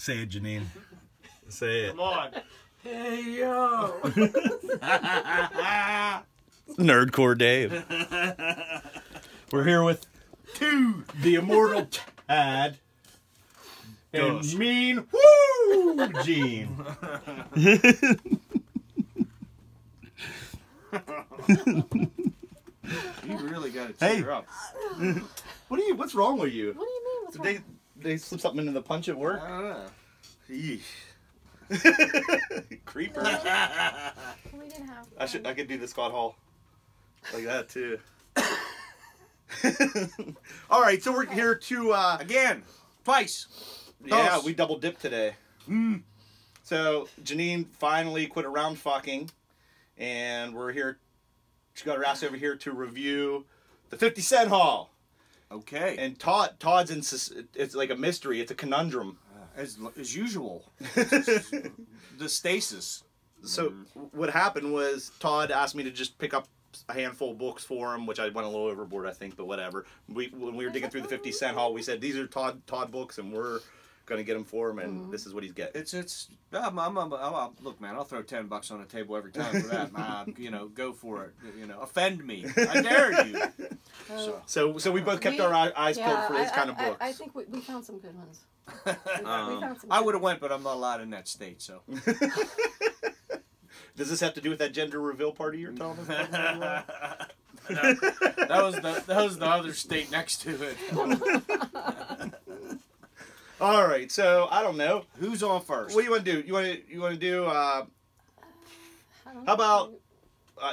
Say it, Janine. Say it. Come on. Hey, yo. Nerdcore Dave. We're here with the immortal Taad and Mean Woo Gene. You really got to cheer up. What's wrong with you? What do you mean? What's wrong? They slip something into the punch at work? I don't know. Creeper. We didn't have. I could do the Scott Hall like that too. All right, so we're here to Again. Twice. yeah, we double dipped today. So Janine finally quit around fucking, and we're here. She got her ass over here to review the 50 Cent haul. Okay. And Todd's it's like a mystery. It's a conundrum. As usual. The stasis. So what happened was Todd asked me to just pick up a handful of books for him, which I went a little overboard, I think, but whatever. When we were digging through the 50 Cent haul, we said these are Todd books, and we're gonna get them for him, and this is what he's getting. Look, man, I'll throw $10 on the table every time for that. You know, go for it. You know, offend me. I dare you. So we both kept our eyes peeled for these kind of books. I think we found some good ones. We found some I good would have ones. went, but I'm not allowed in that state, so. Does this have to do with that gender reveal party you're telling us about? that was the other state next to it. All right, so I don't know. Who's on first? What do you want to do? You want to do? How about?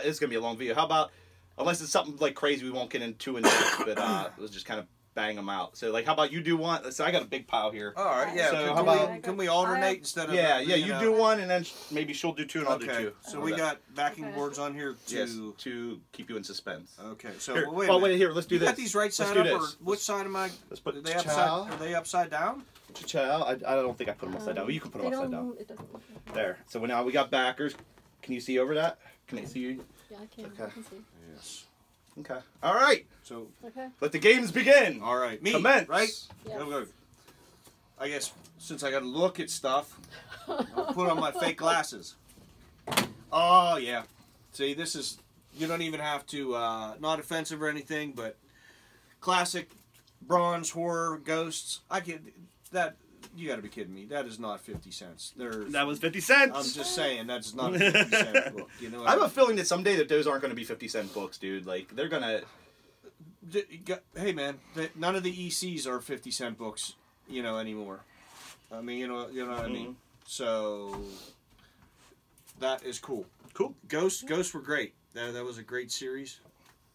It's gonna be a long video. How about? Unless it's something like crazy, we won't get into in depth, but let's just kind of bang them out. So like, how about you do one? So I got a big pile here. All right, yeah. So can, how about? can we alternate instead of? Yeah, you do one, and then maybe she'll do two, and I'll do two. So we got backing boards on here to keep you in suspense. Okay, so Here, wait. Wait, here. Let's do this. You got these right side up, or which side am I? Let's put Are they upside down? I don't think I put them upside down. But you can put them upside down. It doesn't look like There. So now we got backers. Can you see over that? Can I see you? Yeah, I can. Okay. I can see. Yes. Okay. All right. So. Okay. Let the games begin. All right. Me. Commence. Right. Yes. Go. I guess since I got to look at stuff, I'll put on my fake glasses. Oh yeah. See, this is. You don't even have to. Not offensive or anything, but classic bronze horror ghosts. I can. That you got to be kidding me. That is not 50 cents. That was 50 cents. I'm just saying that's not a 50 cent book. You know. I have a feeling that someday that those aren't going to be 50-cent books, dude. Like they're gonna. Hey man, none of the ECs are 50-cent books, you know, anymore. I mean, you know what I mean. So that is cool. Cool. Ghosts were great. That was a great series.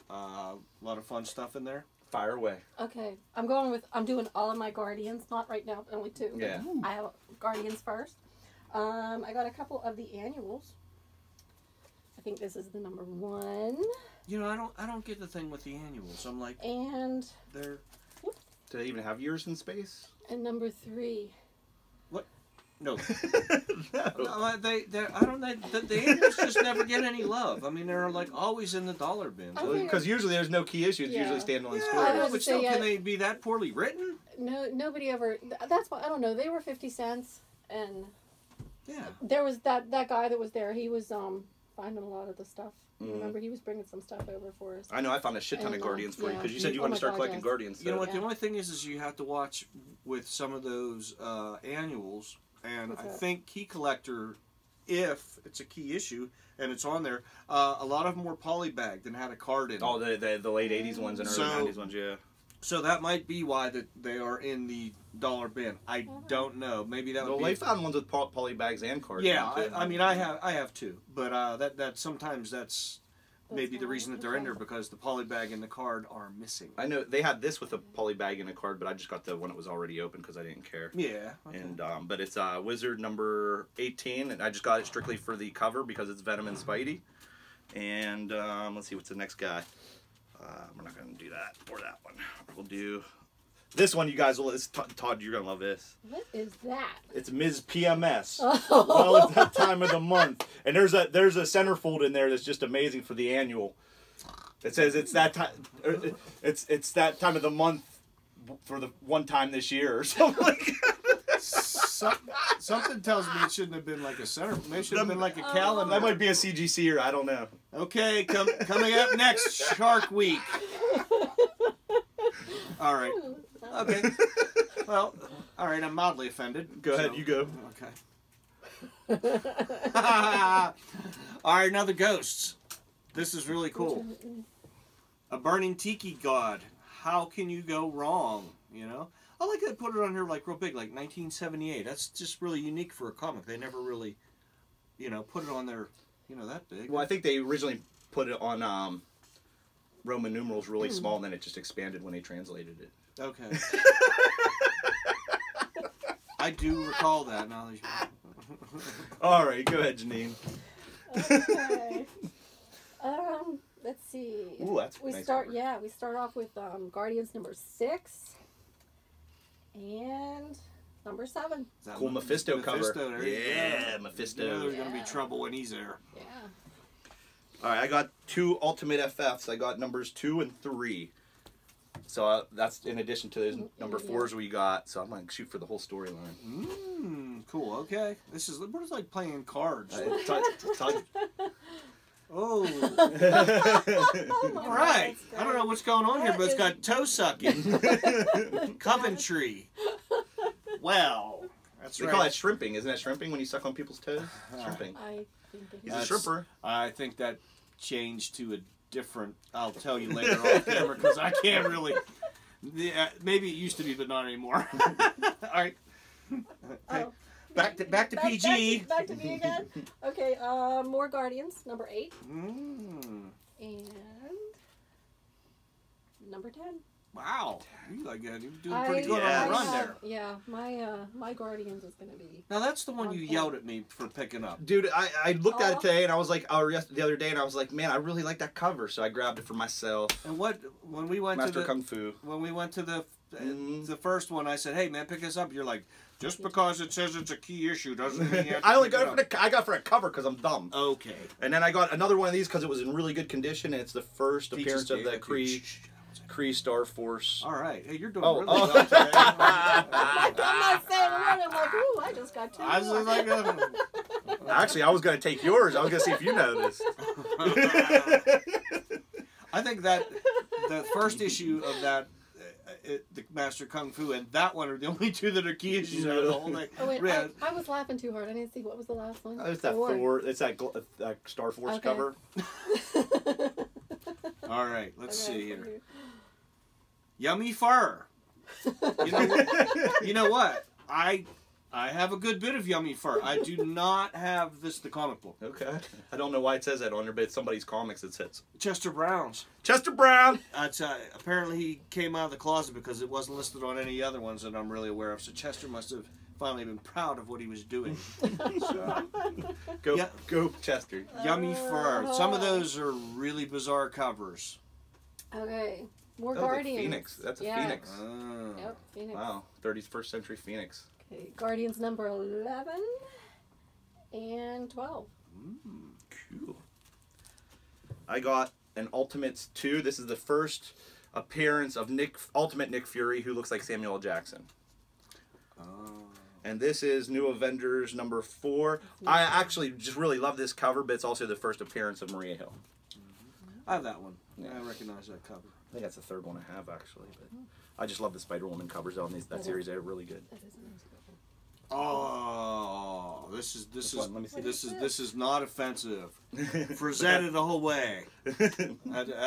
A lot of fun stuff in there. Fire away. Okay, I'm doing all of my Guardians, not right now, only two. Yeah. I have Guardians first. I got a couple of the annuals. I think this is the number 1. You know, I don't get the thing with the annuals. I'm like, and they're. Do they even have years in space? And number 3. What? No. No. No, the annuals just never get any love. I mean, they're like always in the dollar bins. Because usually there's no key issues. Yeah. Usually standalone Yeah, stories. but still, can they be that poorly written? No, nobody ever. That's why I don't know. They were 50 cents, and Yeah. there was that guy that was there. He was finding a lot of the stuff. Remember, he was bringing some stuff over for us. I know. I found a shit ton of Guardians for you because you said you want to start collecting Guardians. So. You know what? The only thing is you have to watch with some of those annuals, and I think Key Collector, if it's a key issue and it's on there, a lot of them were polybagged and had a card in. Oh, the late '80s ones and early '90s ones, yeah. So that might be why they are in the dollar bin. I don't know. Maybe that would be. Well, they found ones with poly bags and cards. Yeah, I mean, I have two, but that sometimes that's maybe the reason that they're in there because the poly bag and the card are missing. I know they had this with a poly bag and a card, but I just got the one that was already open because I didn't care. Yeah. Okay. And but it's Wizard number 18, and I just got it strictly for the cover because it's Venom and Spidey. And let's see what's the next guy. We're not going to do that or that one. We'll do this one. You guys will. Todd, you're going to love this. What is that? It's Ms. PMS. Oh. Well, it's that time of the month, and there's a centerfold in there that's just amazing for the annual. It says it's that time. It's that time of the month for the one time this year or something like that. Something tells me it shouldn't have been like a center. Maybe it should have been like a calendar. That might be a CGC or I don't know. Okay, coming up next, Shark Week. All right. Okay. Well, all right. I'm mildly offended. Go ahead, you go. Okay. All right, another ghosts. This is really cool. A burning tiki god. How can you go wrong? You know, I like that. Put it on here like real big, like 1978. That's just really unique for a comic. They never really, you know, put it on there, you know, that big. Well, I think they originally put it on Roman numerals really small, and then it just expanded when they translated it. Okay. I do recall that now. All right, go ahead, Janine. Okay. Let's see. Ooh, that's we nice start. cover. Yeah, we start off with Guardians number 6 and number 7. Cool Mephisto cover. There you Yeah, go. Mephisto. You know there's going to be trouble when he's there. Yeah. All right, I got 2 Ultimate FFs. I got numbers 2 and 3. So that's in addition to the number 4s we got. So I'm going to shoot for the whole storyline. Cool. Okay. This is what is like playing cards. Oh. Oh All right. God, I don't know what's going on here, but it's got toe sucking. Coventry. Well, that's They right. call that shrimping. Isn't that shrimping when you suck on people's toes? Shrimping. I think it He's is. a shrimper. I think that changed to a different. I'll tell you later off camera because I can't really. Yeah, maybe it used to be, but not anymore. All right. Okay. Oh. Back to PG. Back to me again. Okay, more Guardians, number 8. And number 10. Wow. You like you're doing pretty good Yeah. on the run there. Yeah, my Guardians is gonna be. Now that's the one you yelled at me for picking up. Dude, I looked at it today and I was like, the other day, and I was like, man, I really like that cover, so I grabbed it for myself. And when we went Master to Kung Fu. when we went to the first one, I said, "Hey man, pick this up." You're like, just because it says it's a key issue doesn't mean you have to I only pick it got I got for a cover because I'm dumb. up. Okay. And then I got another one of these because it was in really good condition, and it's the first appearance of the Kree Star Force. All right. Hey, you're doing Oh, really oh. well today. I'm not saying one. I'm like, ooh, I just got 2 I was more. like, Actually, I was going to take yours. I was going to see if you noticed. I think that the first issue of that, the Master Kung Fu, and that one are the only 2 that are key issues out of the whole thing. Oh wait, Red. I was laughing too hard. I didn't see what was the last one. It's that 4. It's that Star Force Okay. cover. All right, let's Okay, see here. so Yummy fur. You know what? I have a good bit of yummy fur. I do not have the comic book. Okay. I don't know why it says that on there, but it's somebody's comics that says Chester Brown's. Chester Brown. Apparently he came out of the closet because it wasn't listed on any other ones that I'm really aware of. So Chester must have finally been proud of what he was doing. So, Go Chester. yummy fur. Some of those are really bizarre covers. Okay, more That was a Guardians. Phoenix. That's a Yeah. Phoenix. Yep, Phoenix. Wow. 31st century Phoenix. Okay, Guardians number 11 and 12. Cool. I got an Ultimates 2. This is the first appearance of Ultimate Nick Fury, who looks like Samuel L. Jackson. And this is New Avengers number 4. I actually just really love this cover, but it's also the first appearance of Maria Hill. I have that one. Yeah. I recognize that cover. I think that's the third one I have, actually. But I just love the Spider-Woman covers on that series. They're really good. That is a nice cover. Oh, this one? Let me see. this is not offensive. Frazetta the whole way.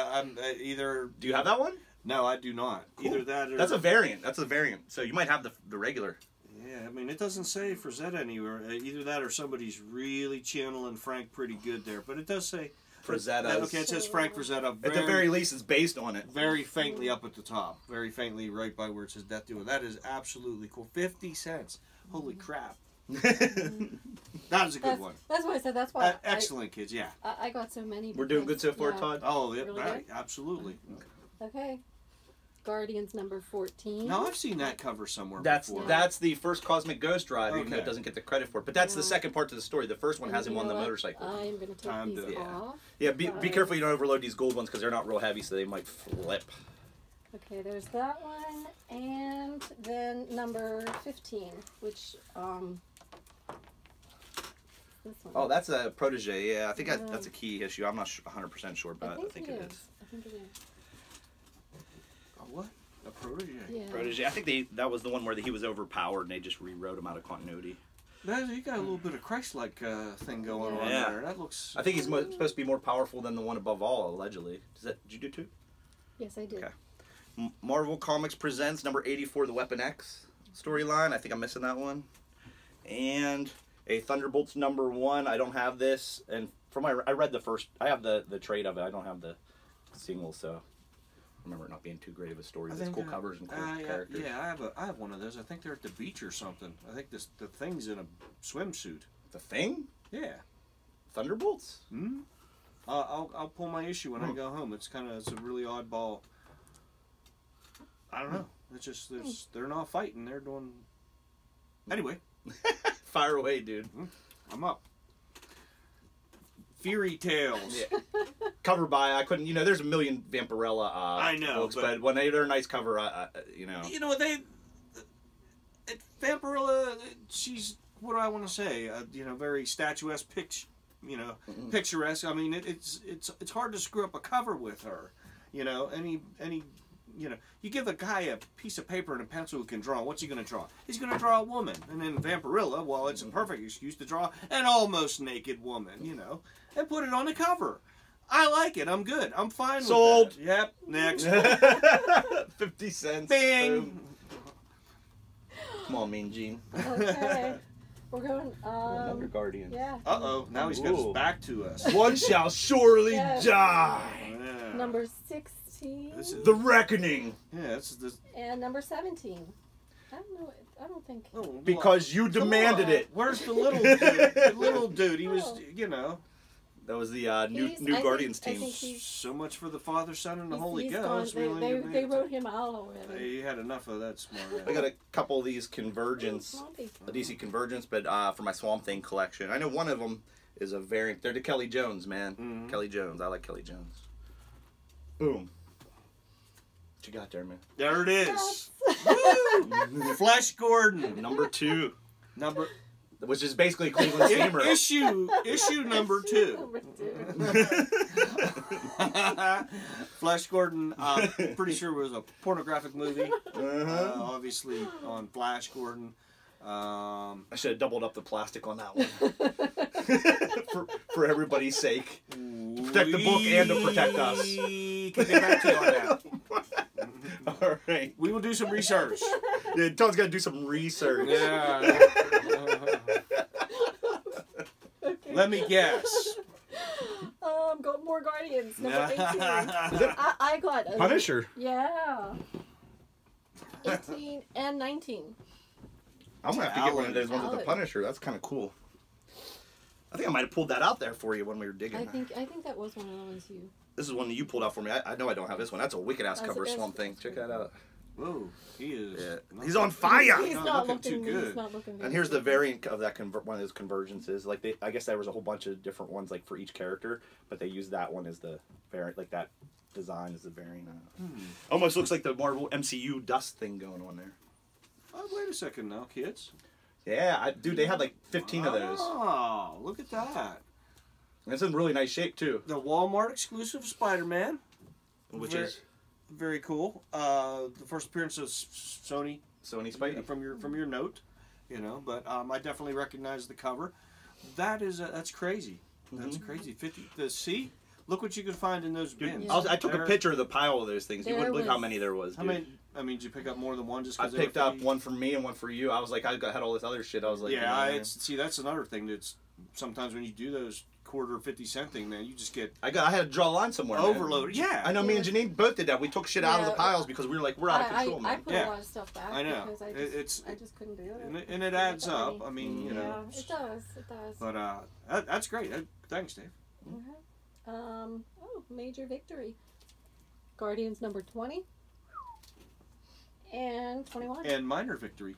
I'm either. Do you have that one? No, I do not. Cool. Either that or That's a variant. That's a variant. So you might have the regular. yeah. I mean, it doesn't say Frazetta anywhere. Either that or somebody's really channeling Frank pretty good there. But it does say Frazetta. Okay, it says Frank Frazetta. At the very least, it's based on it. Very faintly up at the top. Very faintly right by where it says Death Duo. That is absolutely cool. 50 cents. Holy crap. That is a good one. That's why I said that's why. Excellent, kids. Yeah. I got so many. We're doing good because- so far, yeah. Todd? Oh, yeah, Really right. good? Absolutely. Okay. Guardians number 14. Now, I've seen that cover somewhere That's before. that's the first Cosmic Ghost Ride, even though Okay. it doesn't get the credit for it. But that's the Yeah. second part to the story. The first one And has him you on know the what? motorcycle. I'm going to take Time these to- off. Yeah, be careful you don't overload these gold ones because they're not real heavy, so they might flip. Okay, there's that one, and then number 15, which this one. Oh, that's a protege. Yeah, I think that's a key issue. I'm not 100% sure, but I think it is. I think it is. A what? A protege? Yeah. Protege. I think that was the one where he was overpowered and they just rewrote him out of continuity. You got a little bit of Christ-like thing going on Yeah. there. That looks. I think he's supposed to be more powerful than the one above all, allegedly. Did you do too? Yes, I did. Okay. Marvel Comics presents number 84, the Weapon X storyline. I think I'm missing that one. And a Thunderbolts number 1. I don't have this, and I read the first. I have the trade of it. I don't have the single, so I remember it not being too great of a story. It's cool covers and cool characters. Yeah, I have one of those. I think they're at the beach or something. I think the Thing's in a swimsuit. The Thing? Yeah. Thunderbolts? Hmm. I'll pull my issue when I go home. It's a really oddball. I don't know. It's just they're not fighting. They're doing. Anyway. Fire away, dude. I'm up. Fairy Tales. Yeah. Cover by, I couldn't, there's a million Vampirella I know, books, but when they're a nice cover, Vampirella, she's, what do I want to say? Very statuesque, picturesque. I mean, it's hard to screw up a cover with her. You give a guy a piece of paper and a pencil who can draw. What's he going to draw? He's going to draw a woman. And then Vampirella, well, it's a perfect excuse to draw an almost naked woman, and put it on the cover. I like it. I'm good. I'm fine Sold. with that. Yep. Next. 50 cents. Bing. Boom. Come on, Mean Gene. Okay. We're going, Wonder Guardian. yeah. Uh-oh. Now he's got his back to us. One shall surely Yes. die. Yeah. Number 16. This is- The Reckoning. Yeah, this. And number 17. I don't know. I don't think. Oh, Because you demanded on. it. Where's the little dude? The little dude. He was, That was the He's- new I Guardians think- I team. think he's- So much for the Father, Son, and the Holy he's Ghost. gone. They wrote him out already. He had enough of that smart. I got a couple of these Convergence, Swampy. a DC Convergence, but for my Swamp Thing collection. I know one of them is a variant. They're to Kelly Jones, man. Mhm. Kelly Jones. I like Kelly Jones. Boom. What you got there, man? There it is. Yes. Woo! Flash Gordon. Number 2, Number which is basically Cleveland Steamer. issue number 2. Number 2. Flash Gordon. Pretty sure it was a pornographic movie. Obviously on Flash Gordon. I should have doubled up the plastic on that one. for everybody's sake. Protect the book and to protect us. We can get back to you on that. All right. We will do some research. Yeah, Todd's got to do some research. Yeah. Okay. Let me guess. Got more Guardians. Number 18. I got a, Punisher. Yeah. 18 and 19. I'm going to have to get one of those ones with the Talent. Punisher. That's kind of cool. I think I might have pulled that out there for you when we were digging. I think that was one of the ones you. This is one that you pulled out for me. I know I don't have this one. That's a wicked ass That's cover a- Swamp Thing. Check that out. Whoa, he is. Yeah. not- He's on fire. He's not not looking looking too good. He's not looking. And here's the variant of that one of those convergences. Like I guess there was a whole bunch of different ones like for each character, but they used that one as the variant. Like that design is the variant. Almost looks like the Marvel MCU dust thing going on there. Oh, wait a second now, kids. Yeah, dude, they had like 15 of those. Oh, look at that. And it's in really nice shape too. The Walmart exclusive Spider-Man. Which Very- is Very cool. The first appearance of Sony Sony Spidey. from your note, But I definitely recognize the cover. That's crazy. That's crazy. 50. See, look what you can find in those Dude, bins. Yeah. I took a picture of the pile of those things. You There wouldn't believe how was- many there was, How dude. many? I mean, did you pick up more than one just I because picked up one for me and one for you. I was like, had all this other shit. I was like, Yeah, see, that's another thing. That's sometimes when you do those quarter 50-cent thing, man, you just get I had to draw a line somewhere. man. overloaded. Yeah, I know. Me and Janine both did that. We took shit out of the Yeah. piles because we were like, we're out of control, I man. put Yeah. a lot of stuff back I know. because I just couldn't do it. and it adds up. I mean, Yeah, it does. It does. But that's great. Thanks, Dave. Major victory. Guardians number 20 and 21. And minor victory.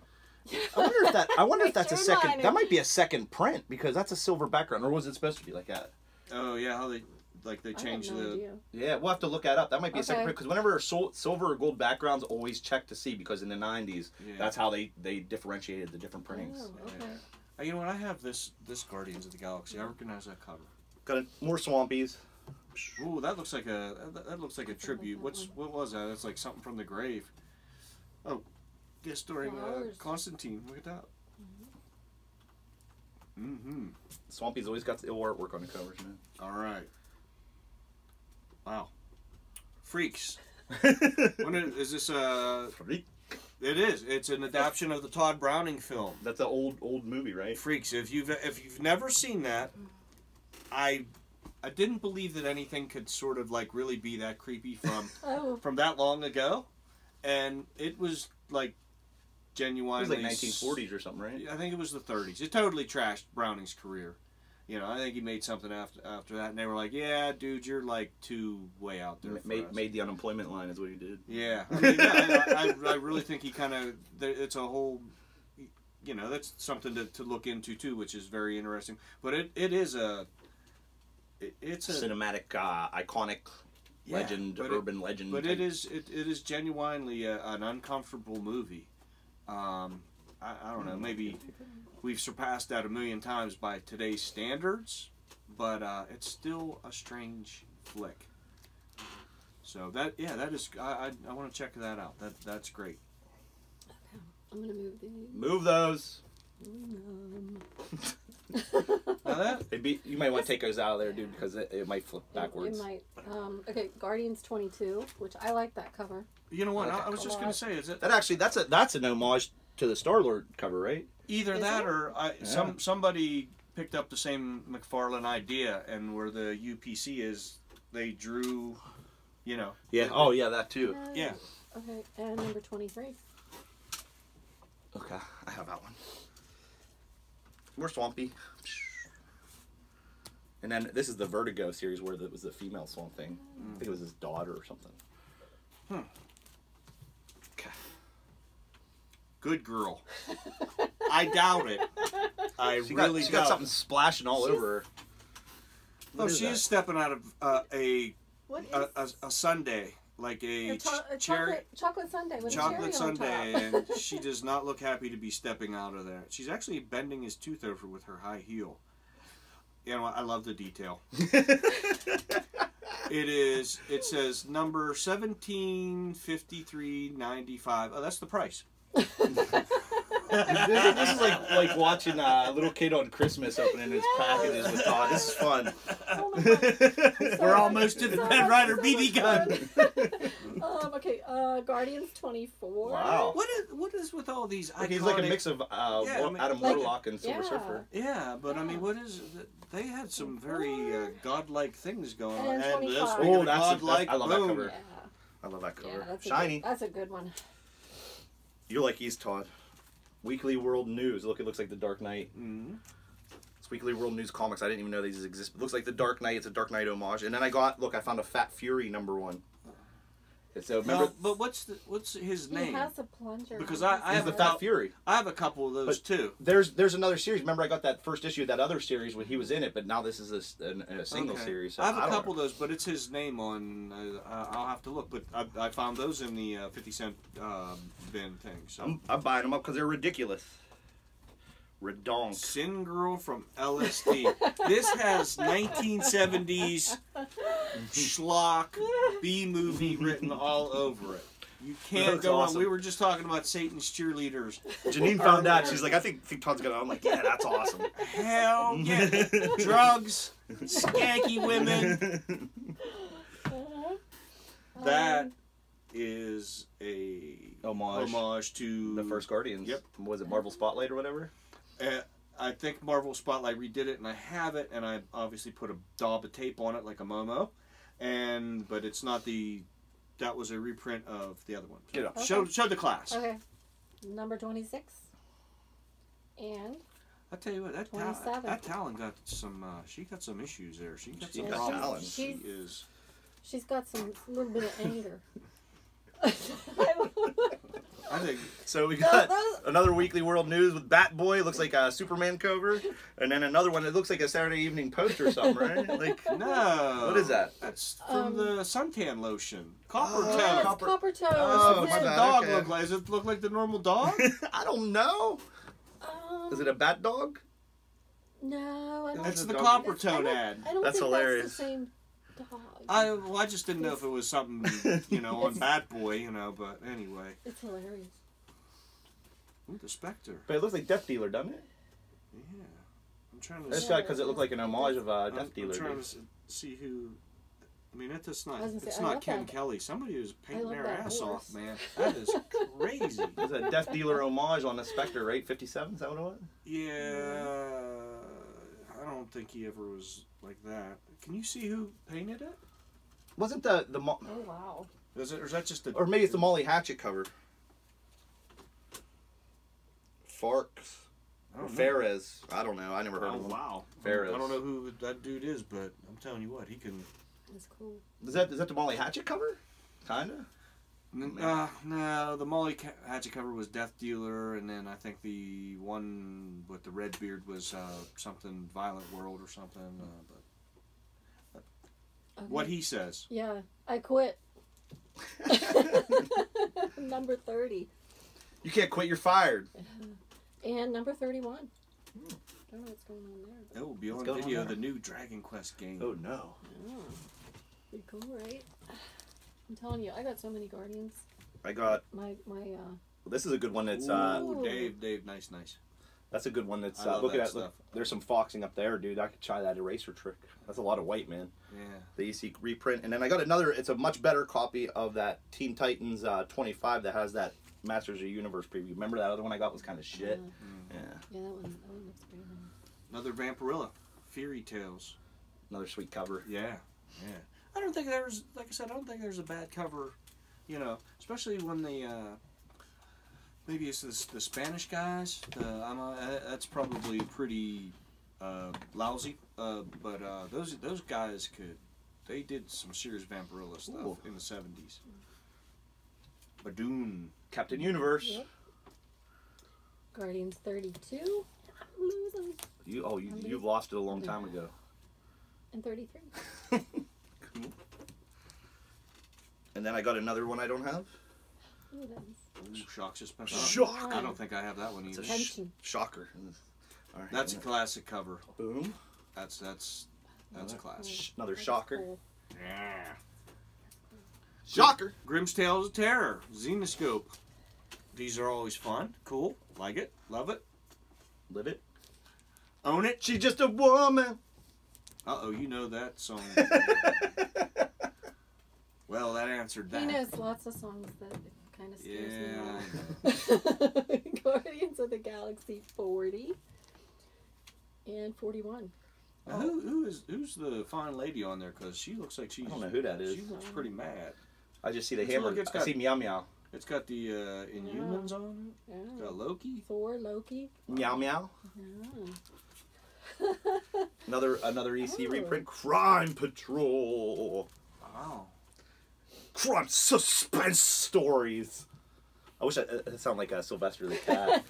I wonder if that's a Turn second. mine. That might be a second print because that's a silver background, or was it supposed to be like that? Oh yeah, how they like they I have changed no the. idea. Yeah, we'll have to look that up. That might be a second Okay. print because whenever silver or gold backgrounds, always check to see because in the 90s, Yeah. that's how they differentiated the different printings. Oh, okay. You know what? I have this Guardians of the Galaxy. I recognize that cover. Got more swampies. Ooh, that looks like a tribute. What was that? That's like something from the grave. Oh, yeah, starring Flowers. Constantine. Look at that. Mm-hmm. Swampies always got the ill artwork on the covers, man. All right. Wow. Freaks. Is this Freak. It is. It's an adaptation of the Todd Browning film. That's an old movie, right? Freaks. If you've never seen that, I didn't believe that anything could sort of like really be that creepy Oh. from that long ago, and it was like It genuinely was like 1940s or something, right? I think it was the 30s. It totally trashed Browning's career. You know, I think he made something after that, and they were like, "Yeah, dude, you're like too way out there." For us." Made the unemployment line is what he did. Yeah, I mean, yeah, I really think he kind of. It's a whole. You know, that's something to look into too, which is very interesting. But it is a. It's a cinematic, iconic legend, urban legend. But type. it is genuinely an uncomfortable movie. I don't know, maybe we've surpassed that 1,000,000 times by today's standards, but it's still a strange flick. So that is I want to check that out. That's great. I'm gonna move these. Move those. Now that You might want to take those out of there, dude, because it might flip backwards. It might. Okay, Guardians 22, which I like that cover. you know what Okay. I was just gonna say is it That's an homage to the Star-Lord cover, right? either Is that it? or Yeah. somebody picked up the same McFarlane idea, and where the UPC is, they drew, you know. Yeah. Oh, yeah, that too. Yeah. Okay, and number 23. Okay, I have that one. More swampy. And then this is the Vertigo series where it was the female Swamp Thing. I think it was his daughter or something. Okay. Good girl. I doubt it. I She really got doubt something splashing all over her. Oh, she is stepping out of a What is sundae, like a a cherry chocolate sundae with a chocolate cherry on sundae, top. and she does not look happy to be stepping out of there. She's actually bending his tooth over with her high heel. You know what? I love the detail. It says number 1753.95. Oh, that's the price. This is like watching a little kid on Christmas opening his packages with Todd. This is fun. Oh my God. We're almost to the Red Ryder BB gun. Okay, Guardians 24. Wow. What is with all these iconic... He's like a mix of Yeah, I mean, Adam like- Warlock and Silver yeah. Surfer. Yeah, but I mean, what is... They had some very godlike things going on. And And 25. speaking of Oh, godlike, I love that boom. cover. Yeah, I love that cover. yeah, that's Shiny. That's a good one. You're like he's Todd. Weekly World News. Look, it looks like the Dark Knight. Mhm. It's Weekly World News comics. I didn't even know these exist. It looks like the Dark Knight. It's a Dark Knight homage. And then I found a Fat Fury #1. So remember, Now, but what's his He name? has a plunger. Because on I his he's have the a side. Fat Fury. I have a couple of those too. There's another series. Remember, I got that first issue of that other series when he was in it, but now this is a single Okay. series. So I have a don't couple know. of those, but it's his name on. I'll have to look, but I found those in the 50-cent bin thing. So I'm buying them up because they're ridiculous. Redonk. Sin Girl from LSD. This has 1970s schlock B movie written all over it. You can't That's go awesome. on. We were just talking about Satan's cheerleaders. Janine found out. She's like, I think Todd's gonna. I'm like, yeah, that's awesome. Hell yeah, drugs, skanky women. That is a homage to The first Guardians. Yep. Was it Marvel Spotlight or whatever? I think Marvel Spotlight redid it, and I have it, and I obviously put a daub of tape on it like a Momo, but it's not the. That was a reprint of the other one. Get up. Okay. Show the class. Okay, number 26. And I tell you what, that 27. Talon got some. She got some issues there. She got She some got problems. Talon. She is. she's got some little bit of anger. I think So we got another Weekly World News with Batboy. Looks like a Superman cover. And then another one that looks like a Saturday Evening Post or something, right? Like, no. what is that? That's from the suntan lotion. Copper Oh, Town. Copper Toad. Oh, What's my the bad, dog okay. look like? Does it look like the normal dog? I don't know. Is it a bat dog? No, I don't That's think the dog. Copper Town ad. I don't That's think hilarious. that's the same dog. I just didn't know if it was something, on Bat Boy, but anyway. It's hilarious. Ooh, the Spectre. But it looks like Death Dealer, doesn't it? Yeah. I'm trying to That's see. because it looked like an homage of Death Dealer. I'm trying Dude. to see who. I mean, that's not. I was gonna say, It's I not love Ken that. Kelly. Somebody was painting love their that ass horse. off, man. That is crazy. There's a Death Dealer homage on the Spectre, right? 57, is that what it was? Yeah. I don't think he ever was like that. Can you see who painted it? Wasn't Oh wow. Is it, or is that just a? or maybe it's the Molly Hatchet cover. Farks. I Or don't know. Fares. I don't know. I never heard Oh of him. wow. Fares. I don't know who that dude is, but I'm telling you what, he can. That's cool. Is that the Molly Hatchet cover? Kinda. No, the Molly Hatchet cover was Death Dealer, and then I think the one with the red beard was something Violent World or something. But Okay. what he says. Yeah, I quit. Number 30 You can't quit. You're fired. and number 31. Don't know what's going on there. It will be on What's going on video. there? The new Dragon Quest game. Oh no. Oh, pretty cool, right? I'm telling you, I got so many Guardians. I got. My This is a good one. That's Ooh, Dave, nice. that's a good one. That's I love look at that that. Look, stuff. there's some foxing up there, dude. I could try that eraser trick. That's a lot of white, man. Yeah. The EC reprint, and then I got another. It's a much better copy of that Teen Titans 25 that has that Masters of the Universe preview. Remember that other one I got was kind of shit. Yeah. yeah, that one looks pretty nice. Another Vampirilla. Fairy Tales. Another sweet cover. Yeah. I don't think there's, like I said, I don't think there's a bad cover, especially when the, maybe it's the Spanish guys. That's probably pretty lousy, but those guys they did some serious Vampirilla stuff Ooh. in the 70s. Badoon. Captain Universe. Yep. Guardians 32. I'm losing. You've lost it a long time ago. And 33. Cool. And then I got another one I don't have. Ooh, that's Ooh, Shock Suspension. Shock. I don't think I have that one It's either. a Tension. shocker. All right. That's a classic cover. Boom. That's a classic. Another That's shocker. cool. Yeah. Shocker. Grimm's Tales of Terror, Xenoscope. These are always fun, cool, like it, love it, Live it. own it. She's just a woman. Uh-oh, you know that song. Well, that answered that. He knows lots of songs that kind of scares Yeah. me. Guardians of the Galaxy 40 and 41. Now, who's the fine lady on there? Because she looks like she's. I don't know who that is. She looks pretty mad. I just see the It's hammer. like it's I got- see Meow Meow. It's got the Inhumans on it. It's Yeah. got Loki. Thor, Loki. Meow Meow. Yeah. Another EC Oh. reprint. Crime Patrol. Wow. Crime suspense stories. I wish it sounded like a Sylvester the Cat.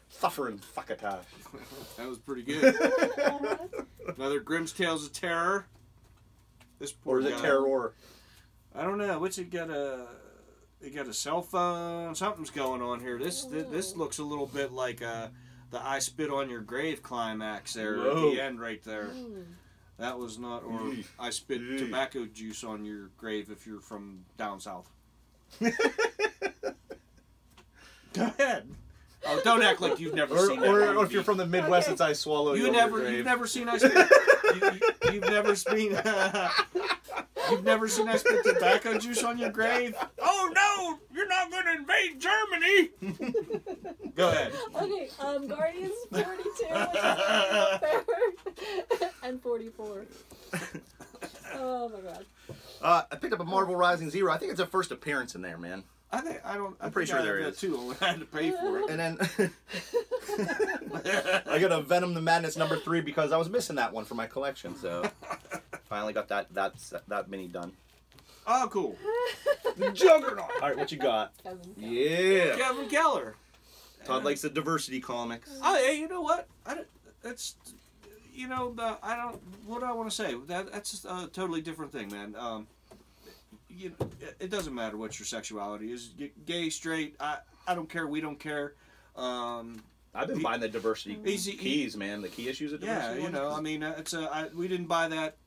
Suffering fuckatash. That was pretty good. Another Grimm's Tales of Terror. This poor Or is it guy. Terror? I don't know. What's it got a cell phone? Something's going on here. This looks a little bit like the I Spit on Your Grave climax there at Whoa. the end right there. That was not, or Eey. I spit Eey. tobacco juice on your grave if you're from down south. Go ahead. Oh, don't act like you've never seen that Or movie. if you're from the Midwest, it's I Swallow You. You've never seen I Spit. You've never seen. You've never seen I Spit tobacco juice on your grave. Oh no! You're not going to invade Germany. Go ahead. Okay, Guardians 42, which is right up there, and 44. Oh my god. I picked up a Marvel Rising Zero. I think it's a first appearance in there, man. I'm pretty sure there is. Too. I had to pay for it. And then I got a Venom the Madness #3 because I was missing that one for my collection. So finally got that mini done. Oh, cool. The Juggernaut. All right, what you got? Kevin. Yeah. Kevin Keller. Todd likes the diversity comics. Oh, yeah, you know what? That's, you know, I don't. What do I want to say? That's a totally different thing, man. It doesn't matter what your sexuality is, gay, straight. I don't care. We don't care. I've been buying the diversity keys, man. The key issues of diversity. Yeah, you know, I mean, we didn't buy that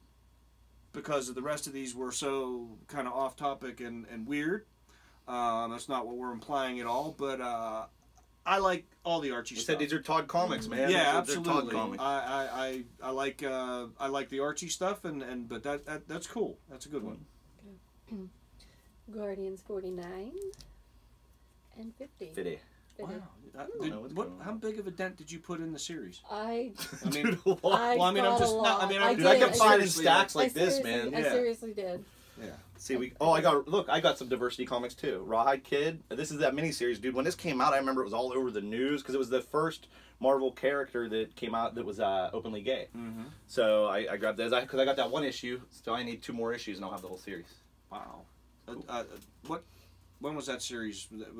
because the rest of these were so kind of off topic and weird. That's not what we're implying at all, but I like all the Archie You stuff. said these are Todd comics, man. Yeah, They're absolutely. Todd comics. I like the Archie stuff, but that's cool. That's a good one. Guardians 49 and 50. 50. Wow. How on. big of a dent did you put in the series? I mean, Dude, well, I mean, I'm just not. I mean, I Dude, I kept did. finding seriously, stacks like I this, seriously- man. I Yeah. seriously did. Yeah. See, I got some diversity comics too. Rawhide Kid. This is that miniseries, dude. When this came out, I remember it was all over the news because it was the first Marvel character that came out that was openly gay. Mm-hmm. So I grabbed those because I got that one issue. So I need 2 more issues and I'll have the whole series. Wow. When was that series? That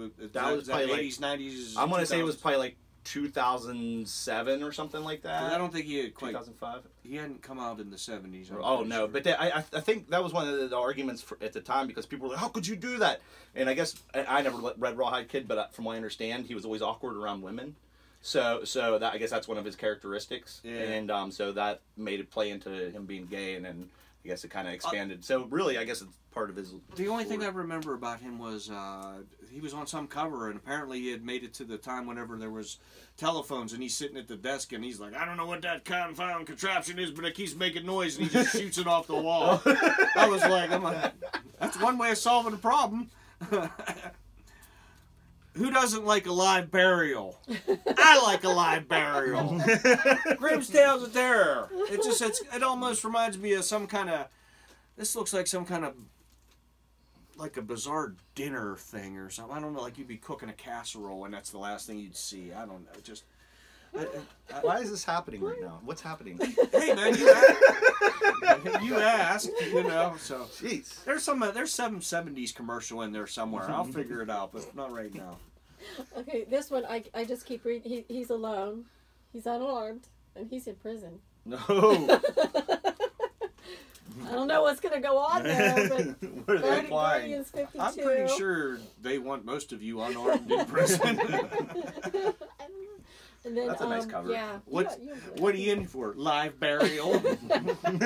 was probably like 80s, 90s. I'm gonna say it was probably like 2007 or something like that. I don't think he had quite. 2005. He hadn't come out in the 70s. Oh no, but I think that was one of the arguments at the time because people were like, "How could you do that?" And I guess I never read Rawhide Kid, but from what I understand, he was always awkward around women. So that I guess that's one of his characteristics, Yeah. and so that made it play into him being gay, and then I guess it kind of expanded. So really, I guess it's part of his. The only thing I remember about him was he was on some cover, and apparently he had made it to the time whenever there was telephones, and he's sitting at the desk, and he's like, "I don't know what that confound contraption is, but it keeps making noise," and he just shoots it off the wall. I was like, that's one way of solving the problem. Who doesn't like a live burial? I like a live burial. Grimm's Tales of Terror. It almost reminds me of some kind of. This looks like some kind of. Like a bizarre dinner thing or something. I don't know. Like you'd be cooking a casserole and that's the last thing you'd see. I don't know. Just. Why is this happening right now? What's happening? Hey man, you asked. You know. So. Jeez. There's some 70s commercial in there somewhere. I'll figure it out, but not right now. Okay, this one I just keep reading. He's alone. He's unarmed, and he's in prison. No. I don't know what's gonna go on there, but What are they implying? Guardians 52. I'm pretty sure they want most of you unarmed in prison. And then, That's a nice cover. Yeah. What are you in for? Live burial? And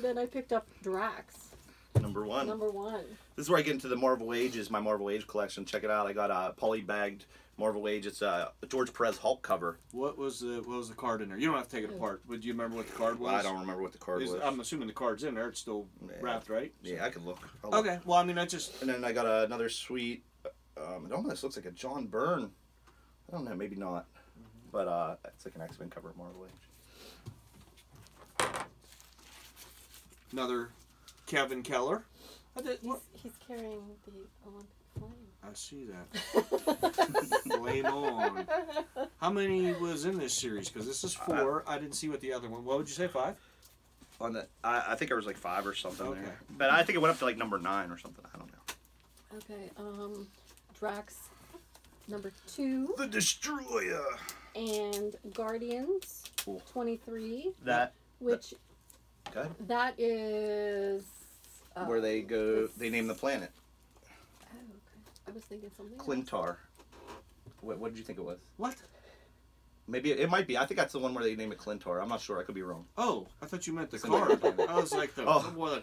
then I picked up Drax. Number 1. Number 1. This is where I get into the Marvel Ages, my Marvel Age collection. Check it out. I got a poly-bagged Marvel Age. It's a George Perez Hulk cover. What was the card in there? You don't have to take it apart. But do you remember what the card was? I don't remember what the card was. I'm assuming the card's in there. It's still wrapped, right? Yeah, I can look. I'll look. Okay. Well, I mean, I just. And then I got another sweet. It almost looks like a John Byrne. I don't know, maybe not. But it's like an X-Men cover of Marvel Age. Another Kevin Keller. He's carrying the Olympic flame. I see that. Flame on. How many was in this series? Because this is 4. I didn't see what the other one. What would you say? 5? On the, I think it was like 5 or something Okay. there. But I think it went up to like number 9 or something. I don't know. Okay. Drax number 2. The Destroyer. And Guardians Cool. 23. That. Which Okay. that is Where they go, they name the planet. Oh, okay. I was thinking something else. Clintar. What did you think it was? What? Maybe it might be. I think that's the one where they name it Clintar. I'm not sure. I could be wrong. Oh, I thought you meant the It's card. another I was like, the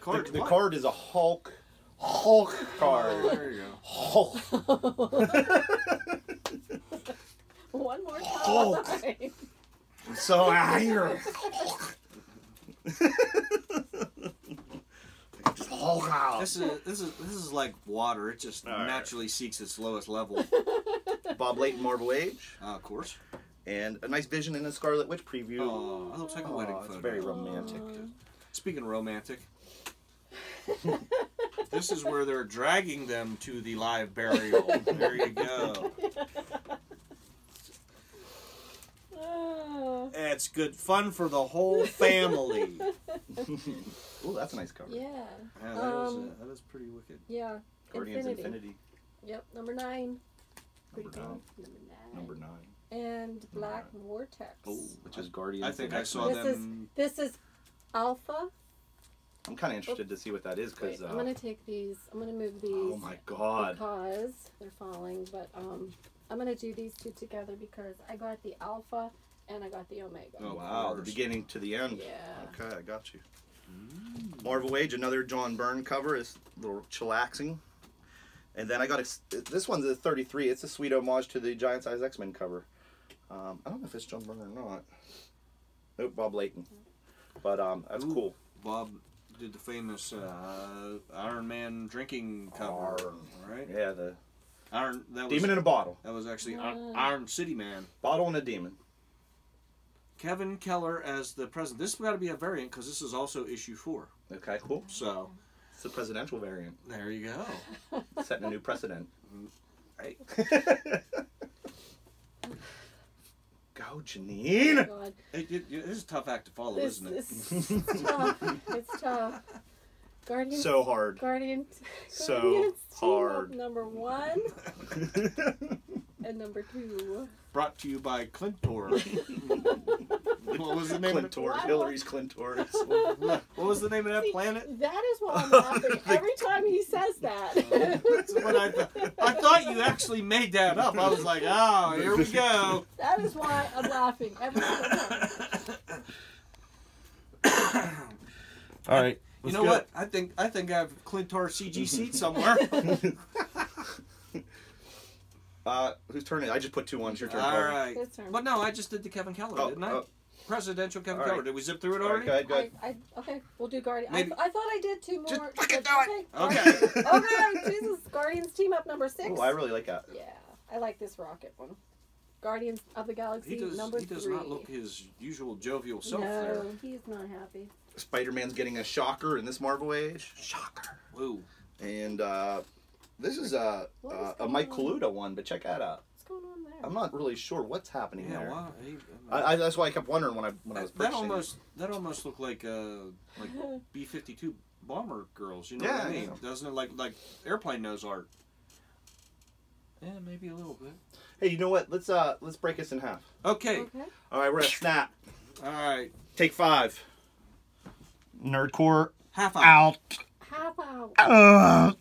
card. The card is a Hulk card. Oh, there you go. Hulk. One more time. Hulk. So angry. Just Hulk out. This is like water. It just All right. naturally seeks its lowest level. Bob Layton, Marvel Age, Of course. and a nice Vision in the Scarlet Witch preview. Oh, that looks like a wedding It's photo. very romantic. Speaking of romantic, this is where they're dragging them to the live burial. There you go. It's good fun for the whole family. Ooh, that's a nice cover. Yeah. Yeah, that is pretty wicked. Yeah. Guardians Infinity. Yep, number 9. Pretty Number cool. Number 9. And Black Vortex. Oh, which is Guardians. I think of I saw X-Men. them. This is Alpha. I'm kind of interested to see what that is because. Wait, I'm gonna take these. I'm gonna move these. Oh my god. Because they're falling, but I'm gonna do these two together because I got the Alpha and I got the Omega. Oh, Wow, the course. beginning to the end. Yeah. Okay, I got you. Marvel Age, another John Byrne cover, is a little chillaxing. And then I got this one's a 33. It's a sweet homage to the Giant Size X-Men cover. I don't know if it's John Byrne or not. Nope, Bob Layton. But that's cool. Bob did the famous Iron Man drinking cover, right? Yeah, the Iron. That was, Demon in a Bottle. That was actually Iron City Man. Bottle and a demon. Kevin Keller as the president. This has got to be a variant because this is also issue 4. Okay, cool. So It's a presidential variant. there you go. Setting a new precedent. Right. Go, Janine. Oh, God. This is a tough act to follow, This isn't it? is tough. It's tough. Guardians. So hard. Guardians. So Guardians team up hard. number 1 and number 2. Brought to you by Clintor. What was the name of Clintor. What? Hillary's Clintors. What was the name of that See, planet? That is why I'm laughing every time he says that. That's what I thought you actually made that up. I was like, oh, here we go. That is why I'm laughing every single time. All right. You know what? I think I have Clintor CG seat somewhere. Whose turn is it? I just put 2 on. It's your turn. All Carter. right. His turn. But no, I just did the Kevin Keller, didn't I? Presidential Kevin All Keller. right. Did we zip through it All right, already? go ahead. Okay, we'll do Guardian. Maybe- I thought I did 2 more. Just fucking do it. Okay. Okay, Jesus. Guardians team up number 6. Oh, I really like that. Yeah, I like this rocket one. Guardians of the Galaxy He does number 3. not look his usual jovial self no, there. he's not happy. Spider-Man's getting a shocker in this Marvel Age. Shocker. Woo. And this is a Mike Kaluta one, but check that out. What's going on there? I'm not really sure what's happening Yeah, there. wow. That's why I kept wondering when I was that purchasing that almost looked like B-52 bomber girls. You know Yeah, what I mean? yeah. Doesn't it like airplane nose art? Yeah, maybe a little bit. Hey, you know what? Let's break this in half. Okay. Okay. All right, we're gonna snap. All right. Take 5. Nerdcore Half hour. out. Half hour.